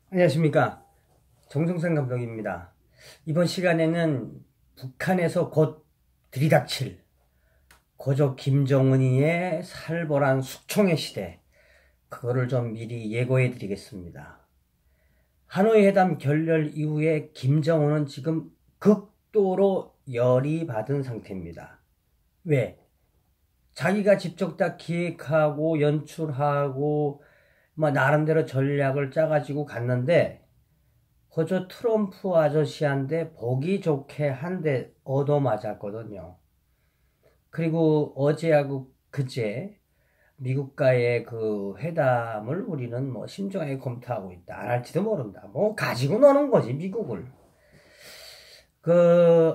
안녕하십니까. 정성생 감독입니다. 이번 시간에는 북한에서 곧 들이닥칠 고조 김정은이의 살벌한 숙청의 시대, 그거를 좀 미리 예고해 드리겠습니다. 하노이 회담 결렬 이후에 김정은은 지금 극도로 열이 받은 상태입니다. 왜? 자기가 직접 다 기획하고 연출하고 나름대로 전략을 짜가지고 갔는데 그저 트럼프 아저씨한테 보기 좋게 한 대 얻어맞았거든요. 그리고 어제하고 그제 미국과의 그 회담을 우리는 신중하게 검토하고 있다. 안 할지도 모른다. 가지고 노는 거지, 미국을.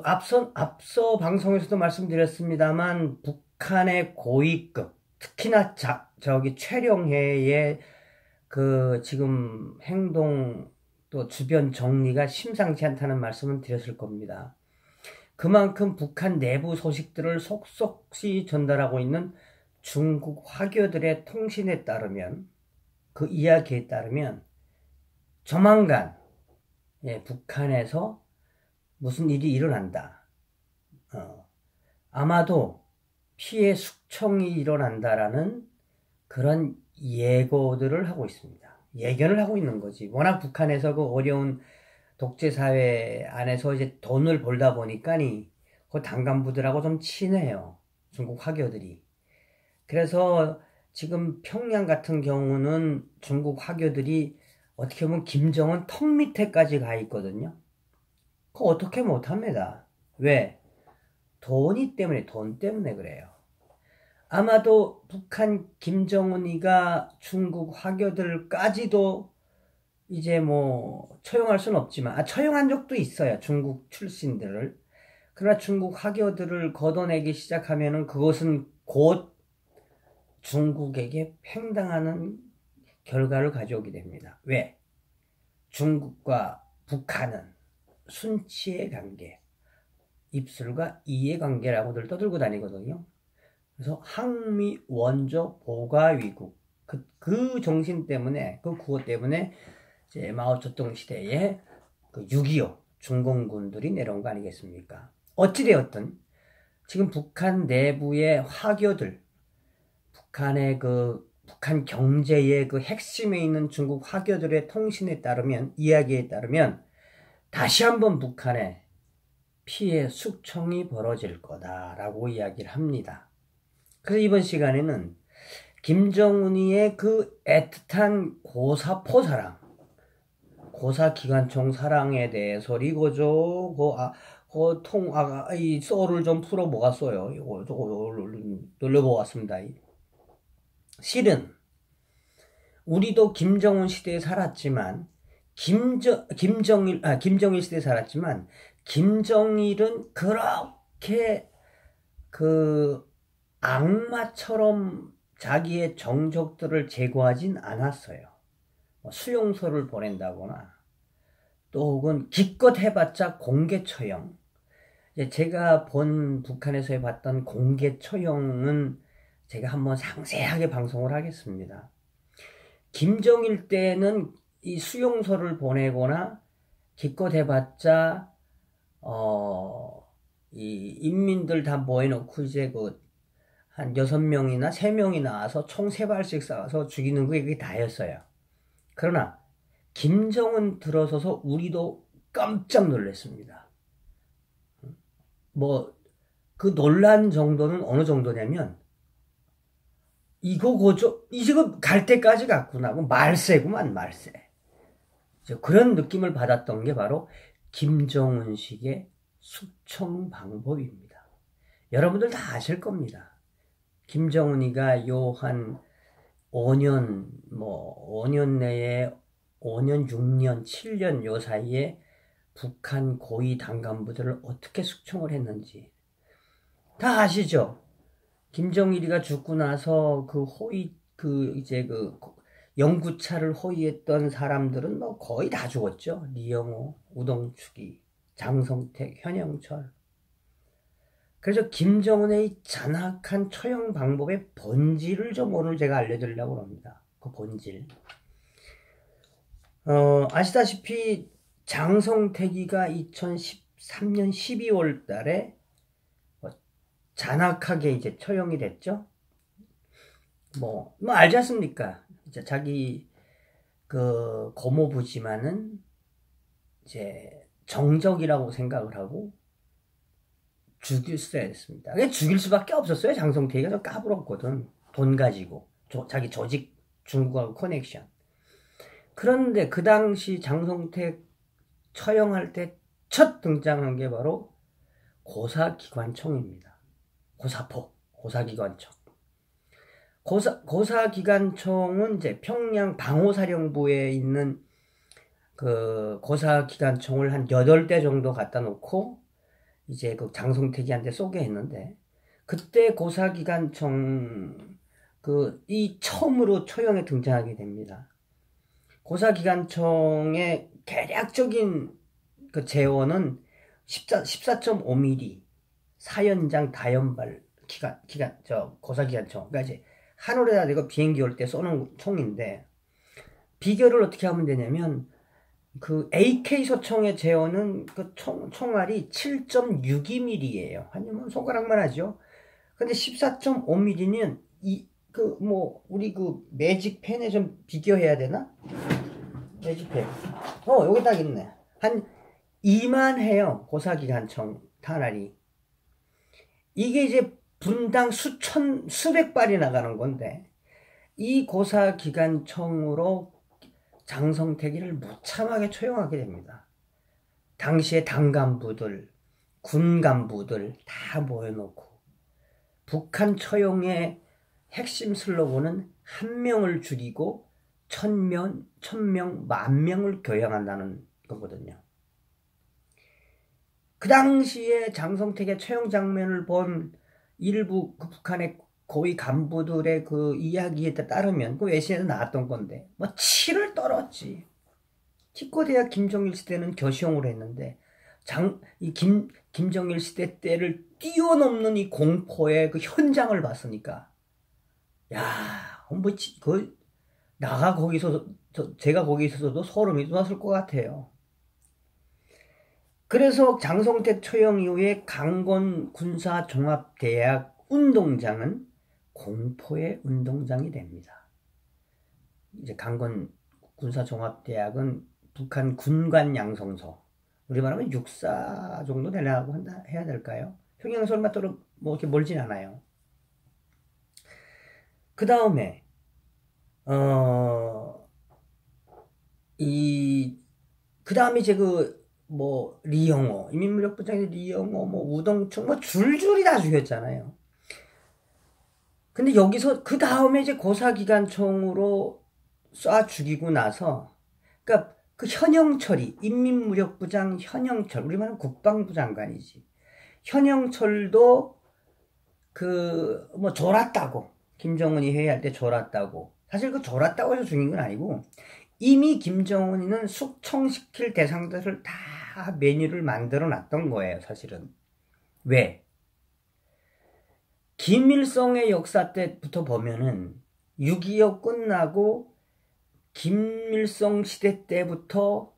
앞서 방송에서도 말씀드렸습니다만 북한의 고위급, 특히나 저기 최룡해의 지금 행동 또 주변 정리가 심상치 않다는 말씀을 드렸을 겁니다. 그만큼 북한 내부 소식들을 속속히 전달하고 있는 중국 화교들의 통신에 따르면, 그 이야기에 따르면 조만간 북한에서 무슨 일이 일어난다. 아마도 피해 숙청이 일어난다라는 그런 예고들을 하고 있습니다. 예견을 하고 있는 거지. 워낙 북한에서 그 어려운 독재사회 안에서 이제 돈을 벌다 보니까니 그 당간부들하고 좀 친해요. 중국 화교들이. 그래서 지금 평양 같은 경우는 중국 화교들이 어떻게 보면 김정은 턱 밑에까지 가 있거든요. 그거 어떻게 못합니다. 왜? 돈 때문에 그래요. 아마도 북한 김정은이가 중국 화교들까지도 이제 처용할 수는 없지만, 처용한 적도 있어요. 중국 출신들을. 그러나 중국 화교들을 걷어내기 시작하면은 그것은 곧 중국에게 팽당하는 결과를 가져오게 됩니다. 왜? 중국과 북한은 순치의 관계, 입술과 이의 관계라고들 떠들고 다니거든요. 그래서 항미 원조 보가위국, 그 정신 때문에, 그 구호 때문에 이제 마오쩌둥 시대에 그 6.25 중공군들이 내려온 거 아니겠습니까? 어찌되었든 지금 북한 내부의 화교들, 북한 경제의 그 핵심에 있는 중국 화교들의 통신에 따르면, 이야기에 따르면 다시 한번 북한에 피해 숙청이 벌어질 거다라고 이야기를 합니다. 그래서 이번 시간에는 김정은이의 그 애틋한 고사포 사랑, 고사기관총 사랑에 대해서 이거죠. 이 썰을 좀 풀어보았어요. 이거 돌려보았습니다. 실은 우리도 김정은 시대에 살았지만 김정일 시대에 살았지만 김정일은 그렇게 악마처럼 자기의 정적들을 제거하진 않았어요. 수용소를 보낸다거나 또 혹은 기껏 해봤자 공개 처형. 제가 북한에서 해봤던 공개 처형은 제가 한번 상세하게 방송을 하겠습니다. 김정일 때는 이 수용소를 보내거나 기껏 해봤자 이 인민들 다 모여놓고 이제 한 6명이나 3명이 나와서 총 3발씩 쏴서 죽이는 그게 다였어요. 그러나 김정은 들어서서 우리도 깜짝 놀랐습니다. 그 놀란 정도는 어느 정도냐면, 이제 갈 때까지 갔구나. 말세구만, 말세. 그런 느낌을 받았던 게 바로 김정은식의 숙청 방법입니다. 여러분들 다 아실 겁니다. 김정은이가 한 5년 내에 5년, 6년, 7년 요 사이에 북한 고위 당간부들을 어떻게 숙청을 했는지 다 아시죠? 김정일이가 죽고 나서 연구차를 호위했던 사람들은 거의 다 죽었죠. 리영호, 우동축이, 장성택, 현영철. 그래서 김정은의 잔악한 처형 방법의 본질을 좀 오늘 제가 알려드리려고 합니다. 그 본질. 아시다시피 장성택이가 2013년 12월 달에 잔악하게 이제 처형이 됐죠. 뭐 알지 않습니까? 이제 자기 그 고모부지만은 이제 정적이라고 생각을 하고 죽였어야 됐습니다. 그냥 죽일 수밖에 없었어요. 장성택이가 좀 까불었거든. 돈 가지고 자기 조직 중국하고 커넥션. 그런데 그 당시 장성택 처형할 때 첫 등장한 게 바로 고사기관총입니다. 고사포, 고사기관총. 고사기관총은 이제 평양 방호사령부에 있는 그 고사기관총을 한 8대 정도 갖다 놓고 이제 그 장성택이한테 쏘게 했는데, 그때 고사기관총 이 처음으로 처형에 등장하게 됩니다. 고사기관총의 대략적인 그 재원은 14.5mm 사연장 다연발 고사기관총. 그러니까 이제 하늘에다 대고 비행기 올 때 쏘는 총인데, 비교를 어떻게 하면 되냐면, 그 AK 소총의 재원은 그 총알이 7.62mm예요. 아니면 손가락만 하죠. 근데 14.5mm는 우리 그 매직펜에 좀 비교해야 되나? 매직펜. 여기 딱 있네. 한 2만 해요. 고사기관총 탄알이. 이게 이제 분당 수백 발이 나가는 건데, 이 고사기관총으로 장성택이를 무참하게 처형하게 됩니다. 당시에 당 간부들, 군 간부들 다 모여놓고, 북한 처형의 핵심 슬로건은 한 명을 죽이고 1000명, 1000명을 교양한다는 거거든요. 그 당시에 장성택의 처형 장면을 본 일부 그 북한의 고위 간부들의 그 이야기에 따르면, 그 외신에서 나왔던 건데, 뭐 치를 떨었지. 티코대학 김정일 시대는 겨시용으로 했는데, 김정일 시대 때를 뛰어넘는 이 공포의 그 현장을 봤으니까, 야, 제가 거기 있어서도 소름이 돋았을 것 같아요. 그래서 장성택 처형 이후에 강건 군사종합대학 운동장은 공포의 운동장이 됩니다. 이제 강건 군사종합대학은 북한 군관 양성소, 우리 말하면 육사 정도 되려고 해야 될까요? 평양에서 얼마 뭐 이렇게 멀진 않아요. 그 다음에 그 다음에 이제 리영호, 인민무력부장의 리영호, 우동충, 줄줄이 다 죽였잖아요. 근데 여기서 그 다음에 이제 고사기관총으로 쏴 죽이고 나서, 그러니까 그 현영철이, 인민무력부장 현영철, 우리 말하면 국방부 장관이지. 현영철도 졸았다고. 김정은이 회의할 때 졸았다고. 사실 그 졸았다고 해서 죽인 건 아니고, 이미 김정은이는 숙청시킬 대상들을 다 메뉴를 만들어 놨던 거예요, 사실은. 왜? 김일성의 역사 때부터 보면은 6.25 끝나고 김일성 시대 때부터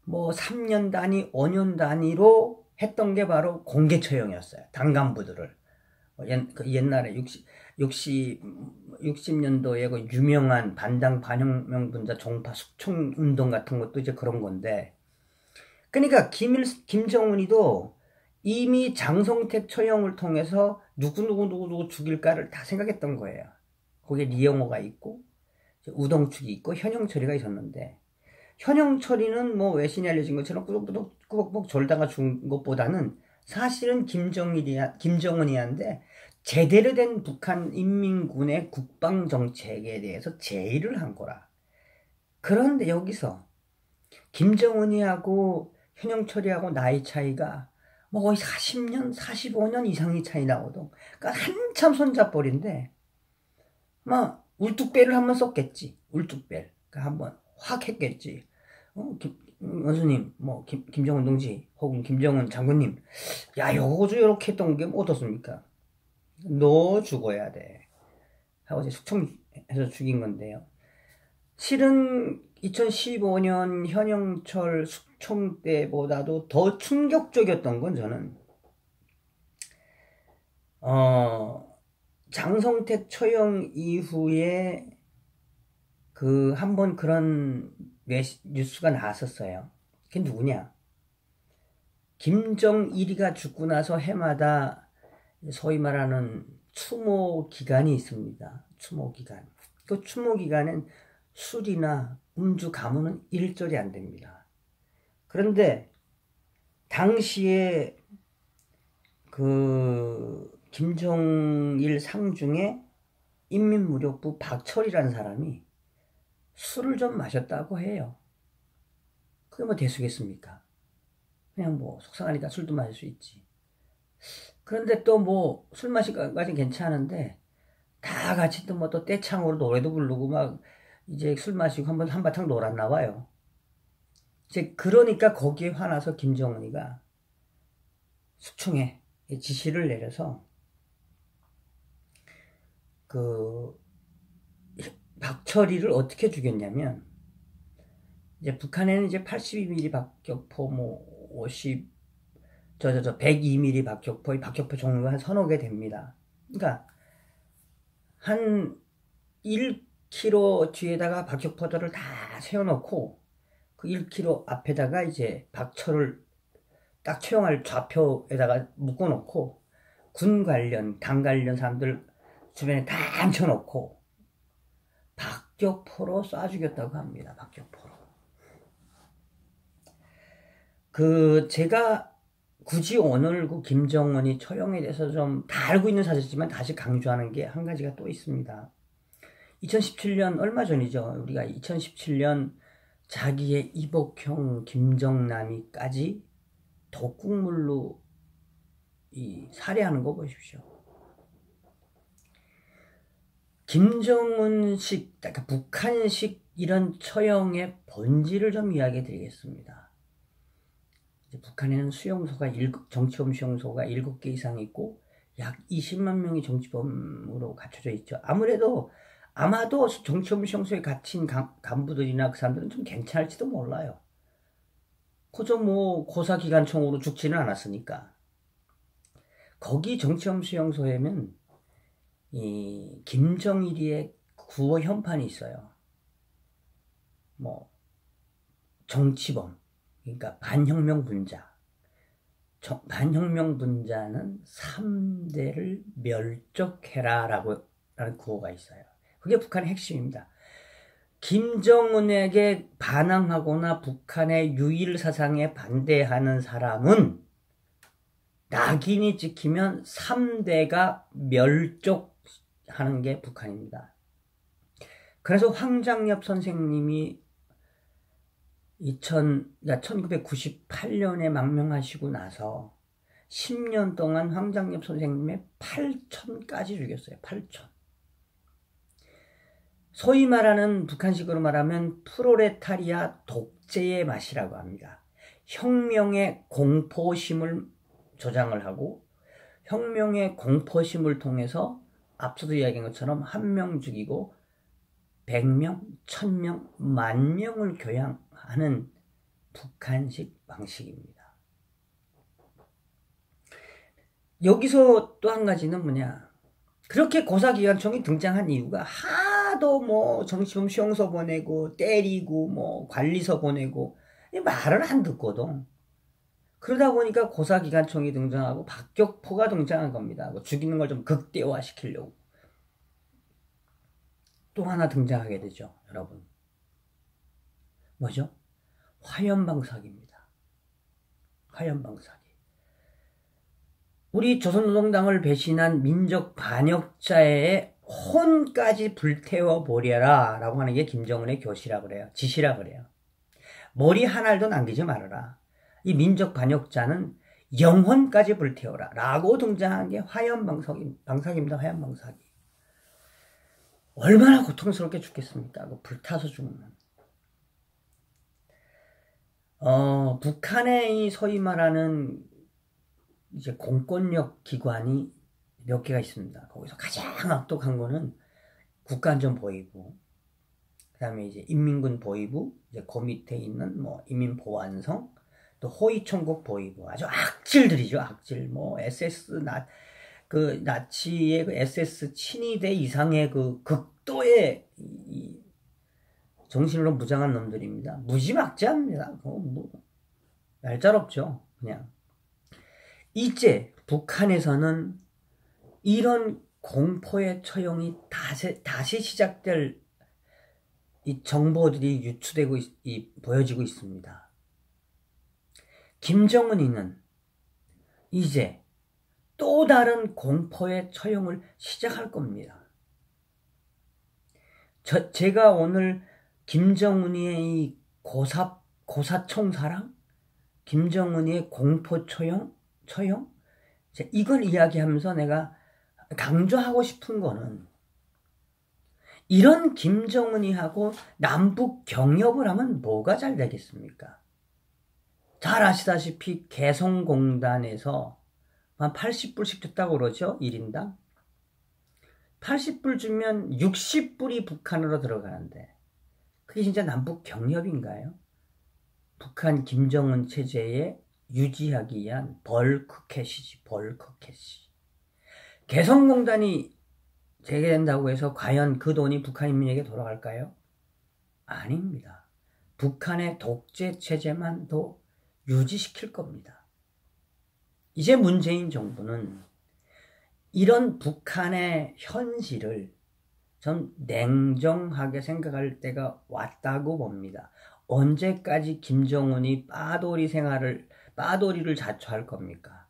3년 단위, 5년 단위로 했던 게 바로 공개 처형이었어요. 당 간부들을. 옛날에 60년도에 그 유명한 반당 반혁명분자 종파 숙청 운동 같은 것도 이제 그런 건데, 그러니까 김정은이도 이미 장성택 처형을 통해서 누구 죽일까를 다 생각했던 거예요. 거기에 리영호가 있고 우동축이 있고 현영철이가 있었는데, 현영철이는 외신이 알려진 것처럼 꾸벅꾸벅 졸다가 죽은 것보다는 사실은 김정은이한테 제대로 된 북한 인민군의 국방정책에 대해서 제의를 한 거라. 그런데 여기서 김정은이하고 현영철이하고 나이 차이가 거의 40년, 45년 이상이 차이 나거든. 그러니까 한참 손잡벌인데, 울뚝배를 한번 썼겠지. 울뚝배. 그러니까 한번 확 했겠지. 원수님, 김정은 동지, 혹은 김정은 장군님, 야, 요거죠, 요렇게 했던 게 어떻습니까? 너 죽어야 돼. 하고 이제 숙청해서 죽인 건데요. 실은 2015년 현영철 숙청 때보다도 더 충격적이었던 건 저는 장성택 처형 이후에 그 한번 그런 뉴스가 나왔었어요. 그게 누구냐? 김정일이가 죽고 나서 해마다 소위 말하는 추모 기간이 있습니다. 추모 기간. 그 추모 기간엔 술이나 음주 가무는 일절이 안 됩니다. 그런데 당시에 그 김정일 상중에 인민무력부 박철이라는 사람이 술을 좀 마셨다고 해요. 그게 뭐 대수겠습니까? 그냥 뭐 속상하니까 술도 마실 수 있지. 그런데 또 뭐 술 마시기까지는 괜찮은데 다 같이 또 뭐 또 떼창으로 노래도 부르고 막 이제 술 마시고 한바탕 놀았나 봐요. 이제 그러니까 거기에 화나서 김정은이가 숙청에 지시를 내려서 그 박철이를 어떻게 죽였냐면 이제 북한에는 이제 82mm 박격포 뭐 102mm 박격포 종류가 한 서너 개 됩니다. 그러니까 한 1km 뒤에다가 박격포들을 다 세워놓고 그 1km 앞에다가 이제 박철을 딱 처형할 좌표에다가 묶어놓고 군 관련, 당 관련 사람들 주변에 다 앉혀놓고 박격포로 쏴 죽였다고 합니다. 박격포로. 제가 굳이 오늘 그 김정은이 처형에 대해서 좀 다 알고 있는 사실이지만 다시 강조하는 게 한 가지가 또 있습니다. 2017년 얼마 전이죠. 우리가 2017년 자기의 이복형 김정남이까지 독국물로 살해하는 거 보십시오. 김정은식, 그러니까 북한식 이런 처형의 본질을 좀 이야기해 드리겠습니다. 북한에는 정치범 수용소가 7개 이상 있고 약 20만 명이 정치범으로 갖춰져 있죠. 아마도 정치범 수용소에 갇힌 간부들이나 그 사람들은 좀 괜찮을지도 몰라요. 그저 뭐 고사기관총으로 죽지는 않았으니까. 거기 정치범 수용소에는 이 김정일이의 구호 현판이 있어요. 뭐 정치범, 그러니까 반혁명 분자. 반혁명 분자는 3대를 멸족해라 라는 구호가 있어요. 그게 북한의 핵심입니다. 김정은에게 반항하거나 북한의 유일 사상에 반대하는 사람은 낙인이 찍히면 3대가 멸족하는 게 북한입니다. 그래서 황장엽 선생님이 1998년에 망명하시고 나서 10년 동안 황장엽 선생님의 8천까지 죽였어요. 8천. 소위 말하는 북한식으로 말하면 프로레타리아 독재의 맛이라고 합니다. 혁명의 공포심을 조장을 하고 혁명의 공포심을 통해서 앞서도 이야기한 것처럼 1명 죽이고 100명, 1000명, 10,000명을 교양하는 북한식 방식입니다. 여기서 또 한 가지는 뭐냐, 그렇게 고사기관총이 등장한 이유가 하도 뭐 정치범 수용소 보내고 때리고 뭐 관리소 보내고 말을 안 듣거든. 그러다 보니까 고사기관총이 등장하고 박격포가 등장한 겁니다. 뭐 죽이는 걸 좀 극대화시키려고. 또 하나 등장하게 되죠, 여러분. 뭐죠? 화염방사기입니다. 화염방사기. 우리 조선노동당을 배신한 민족 반역자의 혼까지 불태워버려라 라고 하는 게 김정은의 지시라 그래요. 머리 한 알도 남기지 말아라. 이 민족 반역자는 영혼까지 불태워라 라고 등장한 게 화염방사기입니다. 화염방사기. 얼마나 고통스럽게 죽겠습니까? 불타서 죽는. 북한의 이 소위 말하는 이제 공권력 기관이 몇 개가 있습니다. 거기서 가장 악독한 거는 국가안전보위부, 그다음에 이제 인민군 보위부, 이제 그 밑에 있는 뭐 인민보안성, 또 호위총국 보위부, 아주 악질들이죠. 악질. 뭐 나치의 그 SS 친위대 이상의 그 극도의 정신으로 무장한 놈들입니다. 무지막지합니다. 뭐 얄짤없죠. 그냥. 이제 북한에서는 이런 공포의 처형이 다시 시작될 이 정보들이 유추되고 보여지고 있습니다. 김정은이는 이제 또 다른 공포의 처형을 시작할 겁니다. 제가 오늘 김정은이의 이 고사총사랑 김정은이의 공포 처형 이걸 이야기하면서 내가 강조하고 싶은 거는, 이런 김정은이하고 남북 경협을 하면 뭐가 잘 되겠습니까? 잘 아시다시피 개성공단에서 한 80불씩 줬다고 그러죠. 1인당 80불 주면 60불이 북한으로 들어가는데, 그게 진짜 남북 경협인가요? 북한 김정은 체제에 유지하기 위한 벌크캣이지. 벌크캣이. 개성공단이 재개된다고 해서 과연 그 돈이 북한 인민에게 돌아갈까요? 아닙니다. 북한의 독재 체제만 더 유지시킬 겁니다. 이제 문재인 정부는 이런 북한의 현실을 좀 냉정하게 생각할 때가 왔다고 봅니다. 언제까지 김정은이 빠돌이를 자처할 겁니까?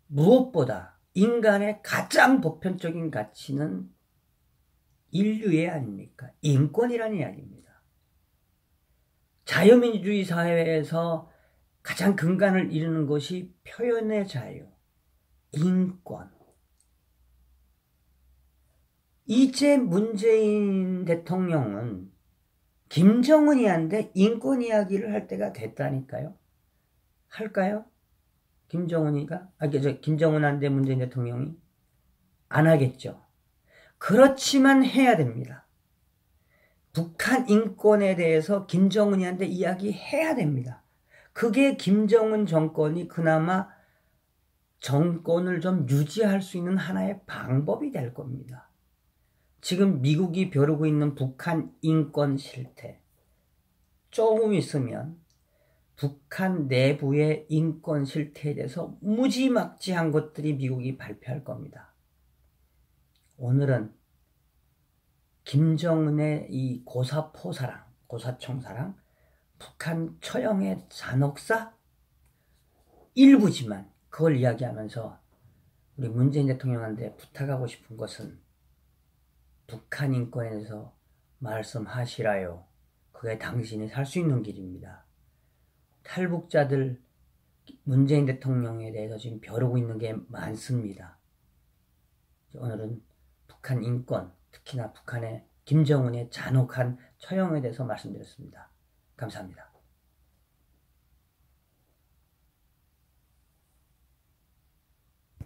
무엇보다 인간의 가장 보편적인 가치는 인류애 아닙니까? 인권이라는 이야기입니다. 자유민주주의 사회에서 가장 근간을 이루는 것이 표현의 자유, 인권. 이제 문재인 대통령은 김정은이한테 인권 이야기를 할 때가 됐다니까요. 할까요? 김정은한테 문재인 대통령이 안 하겠죠. 그렇지만 해야 됩니다. 북한 인권에 대해서 김정은이한테 이야기해야 됩니다. 그게 김정은 정권이 그나마 정권을 좀 유지할 수 있는 하나의 방법이 될 겁니다. 지금 미국이 벼르고 있는 북한 인권 실태, 조금 있으면 북한 내부의 인권 실태에 대해서 무지막지한 것들이 미국이 발표할 겁니다. 오늘은 김정은의 이 고사총사랑 북한 처형의 잔혹사 일부지만 그걸 이야기하면서 우리 문재인 대통령한테 부탁하고 싶은 것은, 북한 인권에 대해서 말씀하시라요. 그게 당신이 살 수 있는 길입니다. 탈북자들 문재인 대통령에 대해서 지금 벼르고 있는 게 많습니다. 오늘은 북한 인권, 특히나 북한의 김정은의 잔혹한 처형에 대해서 말씀드렸습니다. 감사합니다.